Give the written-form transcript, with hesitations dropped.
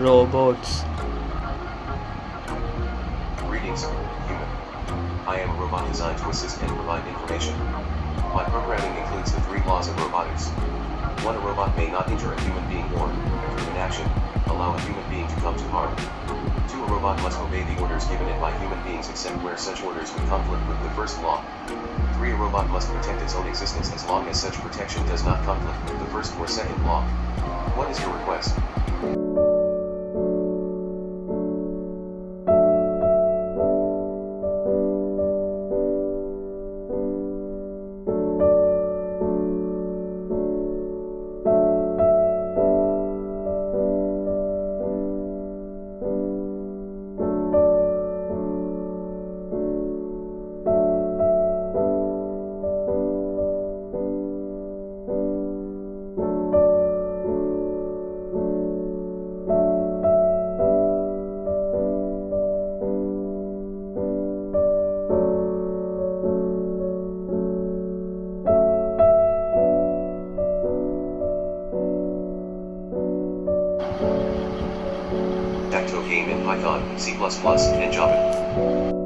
robots. Greetings, human. I am a robot designed to assist and provide information. My programming includes the 3 laws of robotics. 1. A robot may not injure a human being or, through inaction, allow a human being to come to harm. 2. A robot must obey the orders given it by human beings except where such orders would conflict with the first law. 3. A robot must protect its own existence as long as such protection does not conflict with the first or second law. What is your request? Game in Python, C++, and Java.